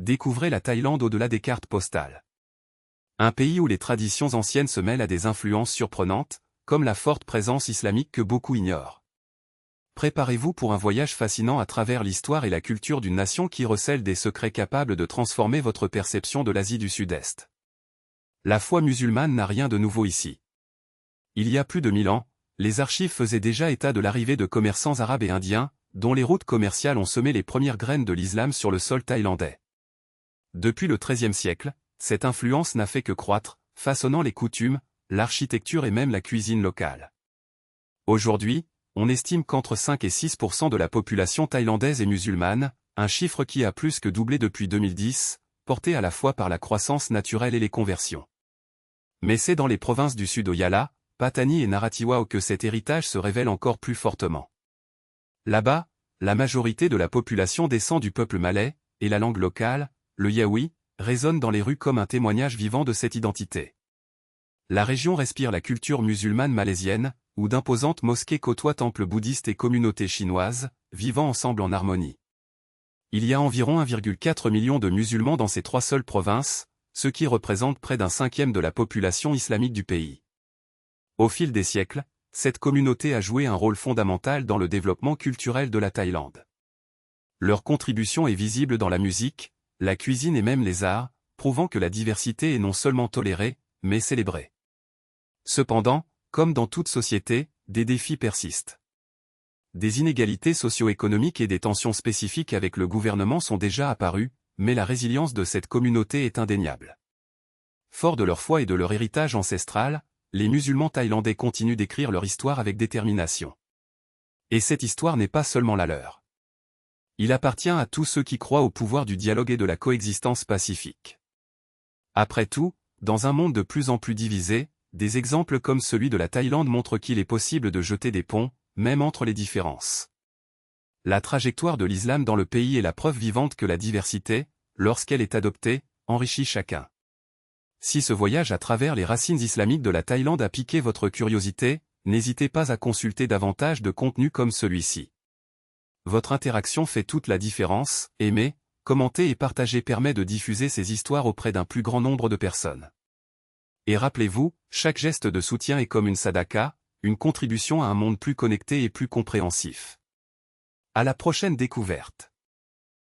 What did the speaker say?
découvrez la Thaïlande au-delà des cartes postales. Un pays où les traditions anciennes se mêlent à des influences surprenantes, comme la forte présence islamique que beaucoup ignorent. Préparez-vous pour un voyage fascinant à travers l'histoire et la culture d'une nation qui recèle des secrets capables de transformer votre perception de l'Asie du Sud-Est. La foi musulmane n'a rien de nouveau ici. Il y a plus de 1000 ans, les archives faisaient déjà état de l'arrivée de commerçants arabes et indiens, dont les routes commerciales ont semé les premières graines de l'islam sur le sol thaïlandais. Depuis le XIIIe siècle, cette influence n'a fait que croître, façonnant les coutumes, l'architecture et même la cuisine locale. Aujourd'hui, on estime qu'entre 5 et 6% de la population thaïlandaise est musulmane, un chiffre qui a plus que doublé depuis 2010, porté à la fois par la croissance naturelle et les conversions. Mais c'est dans les provinces du sud Oyala, Patani et Narathiwao que cet héritage se révèle encore plus fortement. Là-bas, la majorité de la population descend du peuple malais, et la langue locale, le yaoui, résonne dans les rues comme un témoignage vivant de cette identité. La région respire la culture musulmane malaisienne, où d'imposantes mosquées côtoient temples bouddhistes et communautés chinoises, vivant ensemble en harmonie. Il y a environ 1,4 million de musulmans dans ces 3 seules provinces, ce qui représente près d'un 1/5 de la population islamique du pays. Au fil des siècles, cette communauté a joué un rôle fondamental dans le développement culturel de la Thaïlande. Leur contribution est visible dans la musique, la cuisine et même les arts, prouvant que la diversité est non seulement tolérée, mais célébrée. Cependant, comme dans toute société, des défis persistent. Des inégalités socio-économiques et des tensions spécifiques avec le gouvernement sont déjà apparues, mais la résilience de cette communauté est indéniable. Forts de leur foi et de leur héritage ancestral, les musulmans thaïlandais continuent d'écrire leur histoire avec détermination. Et cette histoire n'est pas seulement la leur. Il appartient à tous ceux qui croient au pouvoir du dialogue et de la coexistence pacifique. Après tout, dans un monde de plus en plus divisé, des exemples comme celui de la Thaïlande montrent qu'il est possible de jeter des ponts, même entre les différences. La trajectoire de l'islam dans le pays est la preuve vivante que la diversité, lorsqu'elle est adoptée, enrichit chacun. Si ce voyage à travers les racines islamiques de la Thaïlande a piqué votre curiosité, n'hésitez pas à consulter davantage de contenus comme celui-ci. Votre interaction fait toute la différence, aimer, commenter et partager permet de diffuser ces histoires auprès d'un plus grand nombre de personnes. Et rappelez-vous, chaque geste de soutien est comme une sadaka, une contribution à un monde plus connecté et plus compréhensif. À la prochaine découverte.